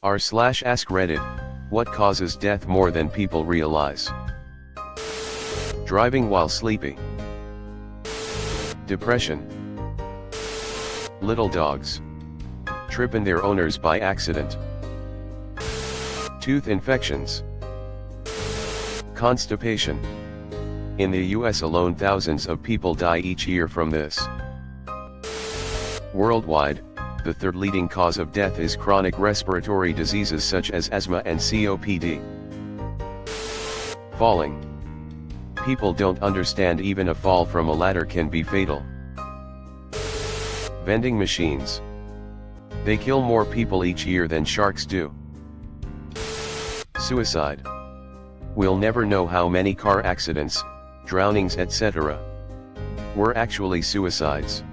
r/AskReddit, what causes death more than people realize? Driving while sleepy. Depression. Little dogs tripping their owners by accident. Tooth infections. Constipation. In the US alone, thousands of people die each year from this. Worldwide, the third leading cause of death is chronic respiratory diseases such as asthma and COPD. Falling. People don't understand even a fall from a ladder can be fatal. Vending machines. They kill more people each year than sharks do. Suicide. We'll never know how many car accidents, drownings, etc. were actually suicides.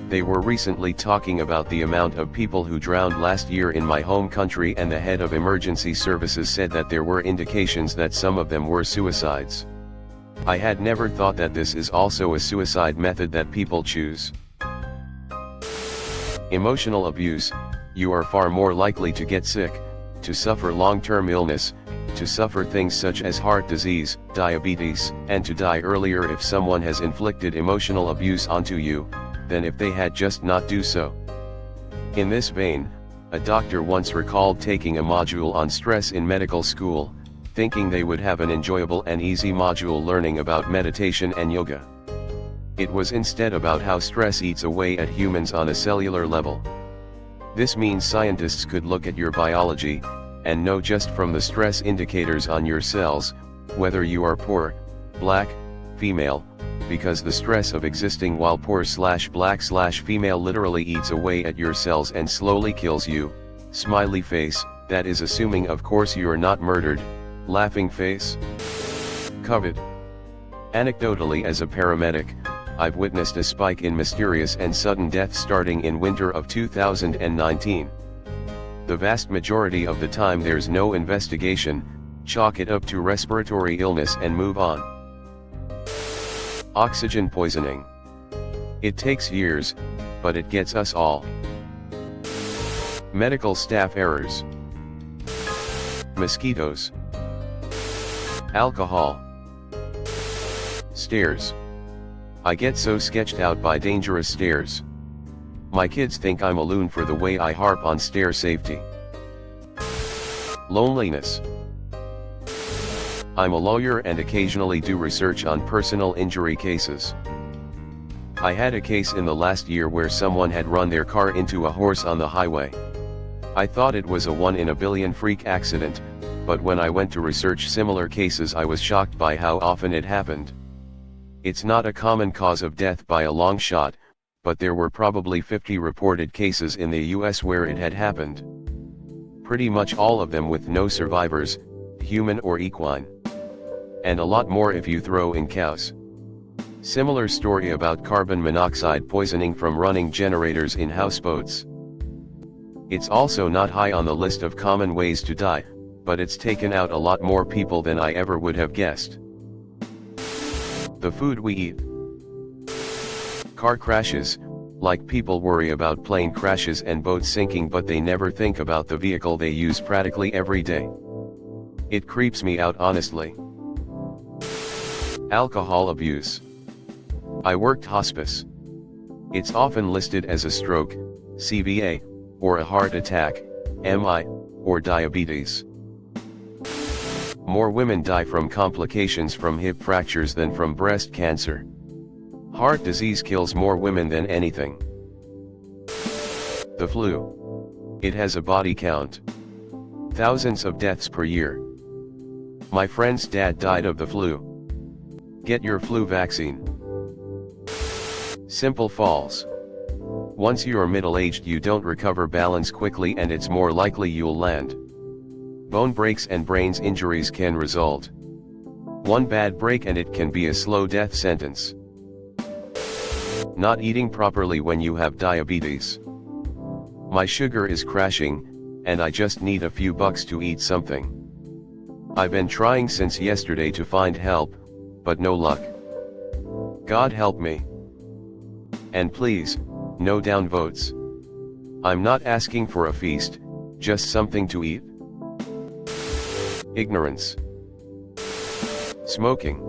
They were recently talking about the amount of people who drowned last year in my home country, and the head of emergency services said that there were indications that some of them were suicides. I had never thought that this is also a suicide method that people choose. Emotional abuse. You are far more likely to get sick, to suffer long-term illness, to suffer things such as heart disease, diabetes, and to die earlier if someone has inflicted emotional abuse onto you, than if they had just not do so. In this vein, a doctor once recalled taking a module on stress in medical school, thinking they would have an enjoyable and easy module learning about meditation and yoga. It was instead about how stress eats away at humans on a cellular level. This means scientists could look at your biology, and know just from the stress indicators on your cells, whether you are poor, black, female, because the stress of existing while poor/black/female literally eats away at your cells and slowly kills you. Smiley face, that is assuming of course you're not murdered, laughing face. COVID. Anecdotally, as a paramedic, I've witnessed a spike in mysterious and sudden deaths starting in winter of 2019. The vast majority of the time there's no investigation, chalk it up to respiratory illness and move on. Oxygen poisoning. It takes years, but it gets us all. Medical staff errors. Mosquitoes. Alcohol. Stairs. I get so sketched out by dangerous stairs. My kids think I'm a loon for the way I harp on stair safety. Loneliness. I'm a lawyer and occasionally do research on personal injury cases. I had a case in the last year where someone had run their car into a horse on the highway. I thought it was a 1 in a billion freak accident, but when I went to research similar cases I was shocked by how often it happened. It's not a common cause of death by a long shot, but there were probably 50 reported cases in the US where it had happened. Pretty much all of them with no survivors, human or equine. And a lot more if you throw in cows. Similar story about carbon monoxide poisoning from running generators in houseboats. It's also not high on the list of common ways to die, but it's taken out a lot more people than I ever would have guessed. The food we eat. Car crashes, like people worry about plane crashes and boats sinking, but they never think about the vehicle they use practically every day. It creeps me out honestly. Alcohol abuse. I worked hospice. It's often listed as a stroke, CVA, or a heart attack, MI, or diabetes. More women die from complications from hip fractures than from breast cancer. Heart disease kills more women than anything. The flu. It has a body count. Thousands of deaths per year. My friend's dad died of the flu. Get your flu vaccine. Simple falls. Once you're middle-aged you don't recover balance quickly and it's more likely you'll land. Bone breaks and brains injuries can result. One bad break and it can be a slow death sentence. Not eating properly when you have diabetes. My sugar is crashing, and I just need a few bucks to eat something. I've been trying since yesterday to find help, but no luck. God help me. And please, no downvotes. I'm not asking for a feast, Just something to eat? Ignorance. Smoking.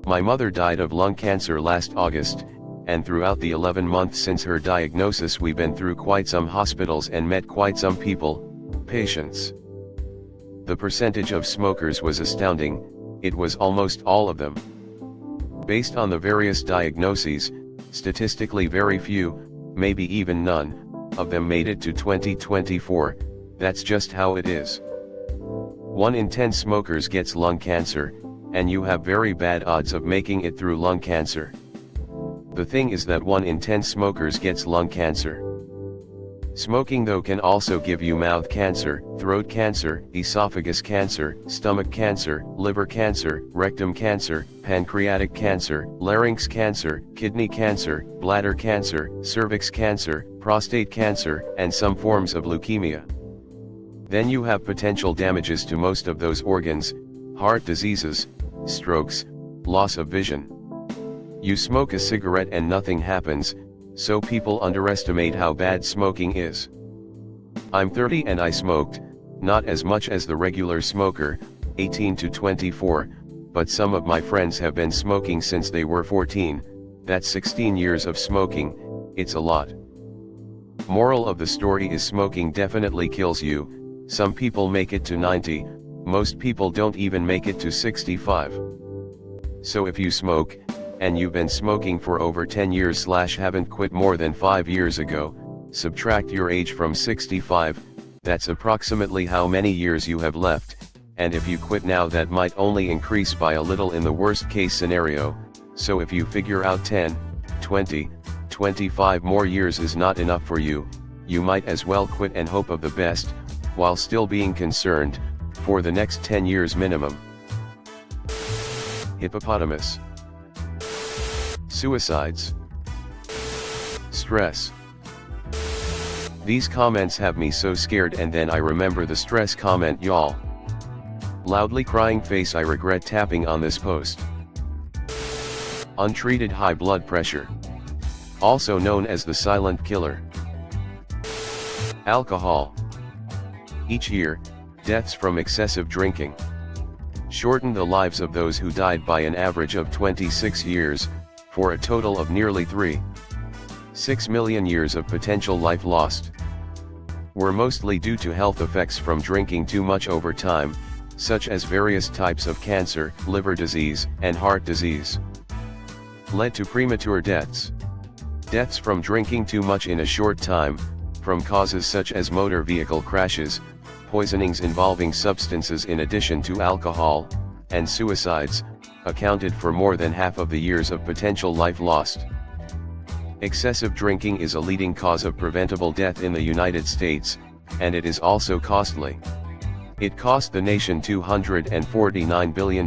My mother died of lung cancer last August, and throughout the 11 months since her diagnosis we've been through quite some hospitals and met quite some people, patients. The percentage of smokers was astounding, it was almost all of them. Based on the various diagnoses, statistically very few, maybe even none, of them made it to 2024, that's just how it is. 1 in 10 smokers gets lung cancer, and you have very bad odds of making it through lung cancer. The thing is that 1 in 10 smokers gets lung cancer. Smoking though can also give you mouth cancer, throat cancer, esophagus cancer, stomach cancer, liver cancer, rectum cancer, pancreatic cancer, larynx cancer, kidney cancer, bladder cancer, cervix cancer, prostate cancer, and some forms of leukemia. Then you have potential damages to most of those organs, heart diseases, strokes, loss of vision. You smoke a cigarette and nothing happens, so people underestimate how bad smoking is. I'm 30 and I smoked, not as much as the regular smoker, 18 to 24, but some of my friends have been smoking since they were 14, that's 16 years of smoking, it's a lot. Moral of the story is smoking definitely kills you, some people make it to 90, most people don't even make it to 65. So if you smoke, and you've been smoking for over 10 years / haven't quit more than 5 years ago, subtract your age from 65, that's approximately how many years you have left, and if you quit now that might only increase by a little in the worst case scenario, so if you figure out 10, 20, 25 more years is not enough for you, you might as well quit and hope of the best, while still being concerned, for the next 10 years minimum. Hippopotamus. Suicides. Stress. These comments have me so scared, and then I remember the stress comment, y'all. Loudly crying face, I regret tapping on this post. Untreated high blood pressure. Also known as the silent killer. Alcohol. Each year, deaths from excessive drinking shorten the lives of those who died by an average of 26 years, for a total of nearly 3.6 million years of potential life lost. Were mostly due to health effects from drinking too much over time, such as various types of cancer, liver disease, and heart disease. Led to premature deaths. Deaths from drinking too much in a short time, from causes such as motor vehicle crashes, poisonings involving substances in addition to alcohol, and suicides, accounted for more than half of the years of potential life lost. Excessive drinking is a leading cause of preventable death in the United States, and it is also costly. It cost the nation $249 billion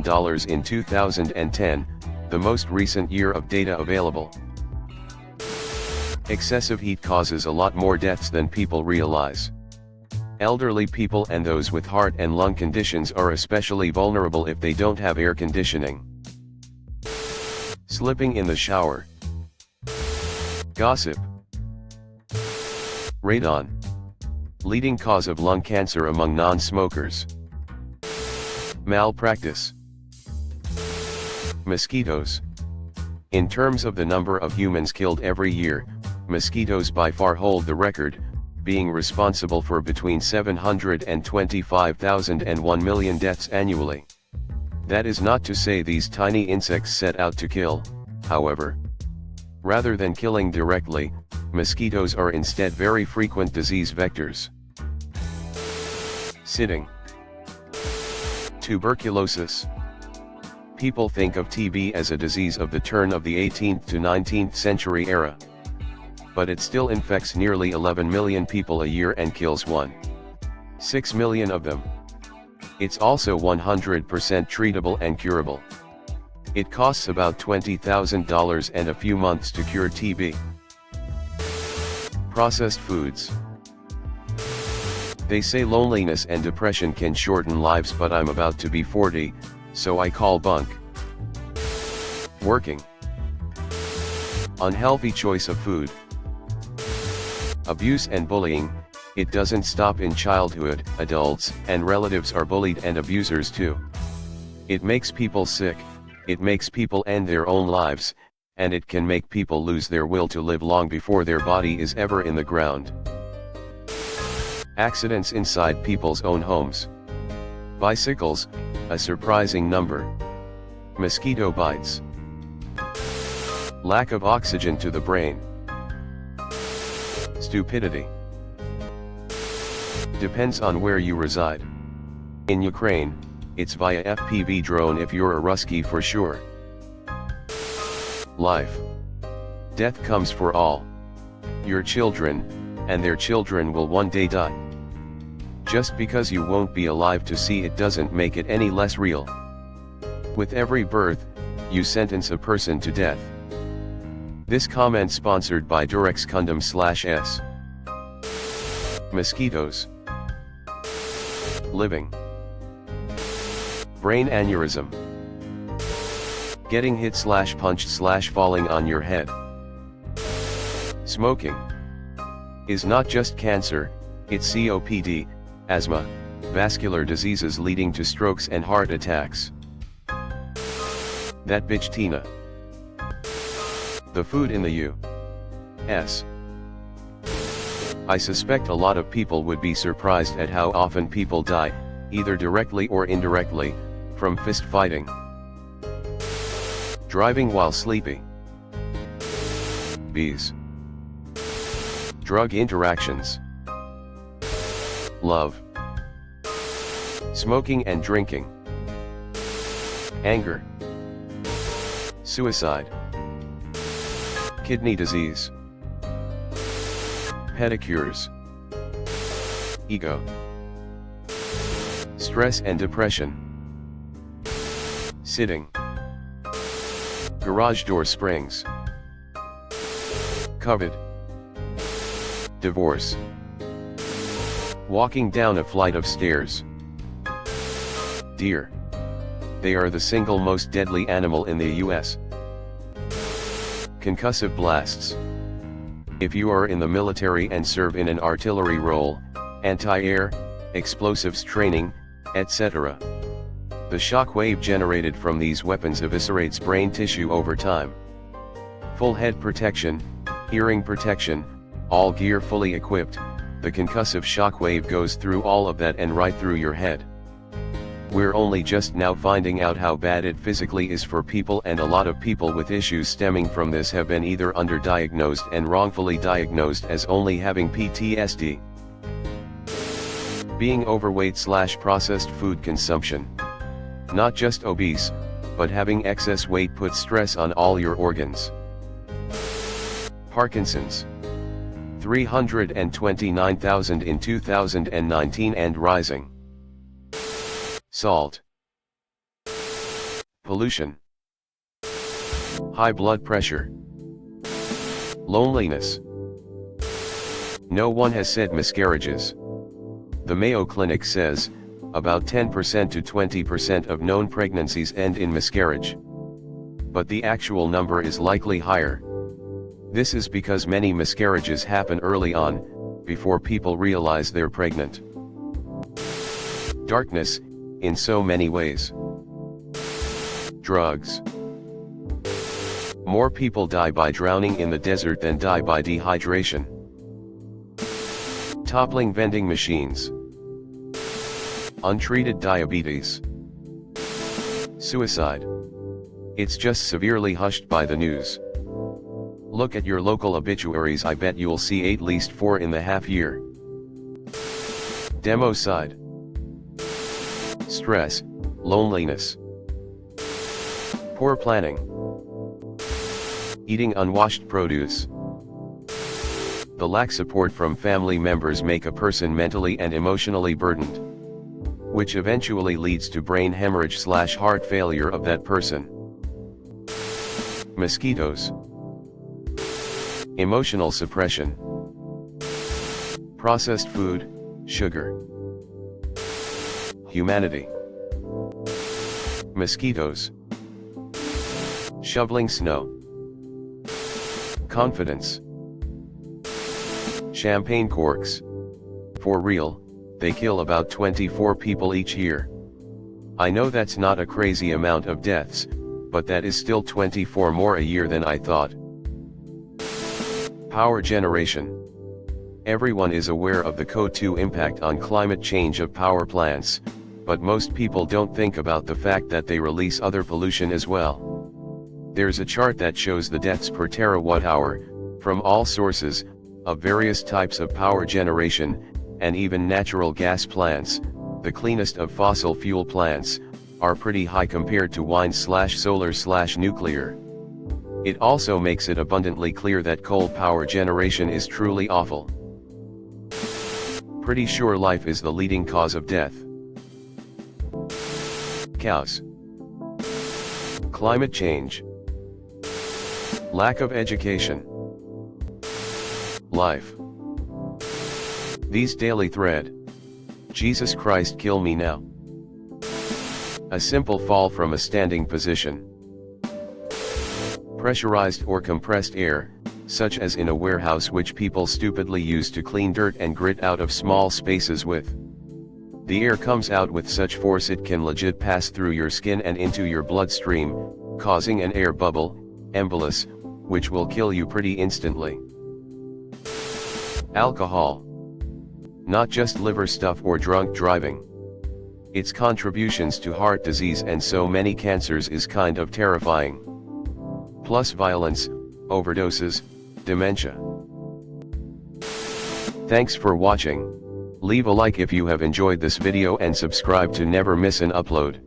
in 2010, the most recent year of data available. Excessive heat causes a lot more deaths than people realize. Elderly people and those with heart and lung conditions are especially vulnerable if they don't have air conditioning. Slipping in the shower. Gossip. Radon. Leading cause of lung cancer among non-smokers. Malpractice. Mosquitoes. In terms of the number of humans killed every year, mosquitoes by far hold the record, being responsible for between 725,000 and 1 million deaths annually. That is not to say these tiny insects set out to kill, however. Rather than killing directly, mosquitoes are instead very frequent disease vectors. Sitting. Tuberculosis. People think of TB as a disease of the turn of the 18th to 19th century era. But it still infects nearly 11 million people a year and kills 1.6 million of them. It's also 100% treatable and curable. It costs about $20,000 and a few months to cure TB. Processed foods. They say loneliness and depression can shorten lives, but I'm about to be 40, so I call bunk. Working. Unhealthy choice of food. Abuse and bullying. It doesn't stop in childhood, adults and relatives are bullied and abusers too. It makes people sick, it makes people end their own lives, and it can make people lose their will to live long before their body is ever in the ground. Accidents inside people's own homes. Bicycles, a surprising number. Mosquito bites. Lack of oxygen to the brain. Stupidity. Depends on where you reside. In Ukraine, it's via FPV drone if you're a Rusky for sure. Life. Death comes for all. Your children, and their children will one day die. Just because you won't be alive to see it doesn't make it any less real. With every birth, you sentence a person to death. This comment sponsored by DurexCondom/S. Mosquitoes. Living. Brain aneurysm. Getting hit/punched/falling on your head. Smoking. Is not just cancer, it's COPD, asthma, vascular diseases leading to strokes and heart attacks. That bitch Tina. The food in the U.S. I suspect a lot of people would be surprised at how often people die, either directly or indirectly, from fist fighting. Driving while sleepy. Bees. Drug interactions. Love. Smoking and drinking. Anger. Suicide. Kidney disease. Pedicures. Ego. Stress and depression. Sitting. Garage door springs. COVID. Divorce. Walking down a flight of stairs. Deer. They are the single most deadly animal in the US. Concussive blasts. If you are in the military and serve in an artillery role, anti-air, explosives training, etc. The shock wave generated from these weapons eviscerates brain tissue over time. Full head protection, hearing protection, all gear fully equipped, the concussive shock wave goes through all of that and right through your head. We're only just now finding out how bad it physically is for people, and a lot of people with issues stemming from this have been either underdiagnosed and wrongfully diagnosed as only having PTSD. Being overweight/processed food consumption. Not just obese, but having excess weight puts stress on all your organs. Parkinson's. 329,000 in 2019 and rising. Salt. Pollution. High blood pressure. Loneliness. No one has said miscarriages. The Mayo Clinic says, about 10% to 20% of known pregnancies end in miscarriage. But the actual number is likely higher. This is because many miscarriages happen early on, before people realize they're pregnant. Darkness, in so many ways. Drugs. More people die by drowning in the desert than die by dehydration. Toppling vending machines. Untreated diabetes. Suicide. It's just severely hushed by the news. Look at your local obituaries, I bet you'll see at least 4 in the half year. Democide. Stress, loneliness. Poor planning. Eating unwashed produce. The lack support from family members make a person mentally and emotionally burdened, which eventually leads to brain hemorrhage/heart failure of that person. Mosquitoes. Emotional suppression. Processed food, sugar. Humanity. Mosquitoes. Shoveling snow. Confidence. Champagne corks. for real, they kill about 24 people each year. I know that's not a crazy amount of deaths, but that is still 24 more a year than I thought. Power generation. Everyone is aware of the CO2 impact on climate change of power plants, but most people don't think about the fact that they release other pollution as well. There's a chart that shows the deaths per terawatt-hour, from all sources, of various types of power generation, and even natural gas plants, the cleanest of fossil fuel plants, are pretty high compared to wind/solar/nuclear. It also makes it abundantly clear that coal power generation is truly awful. Pretty sure life is the leading cause of death. Cows. Climate change. Lack of education. Life. These daily thread. Jesus Christ, kill me now. A simple fall from a standing position. Pressurized or compressed air, such as in a warehouse, which people stupidly use to clean dirt and grit out of small spaces with. The air comes out with such force it can legit pass through your skin and into your bloodstream, causing an air bubble, embolus, which will kill you pretty instantly. Alcohol. Not just liver stuff or drunk driving. Its contributions to heart disease and so many cancers is kind of terrifying. Plus violence, overdoses, dementia. Thanks for watching. Leave a like if you have enjoyed this video and subscribe to never miss an upload.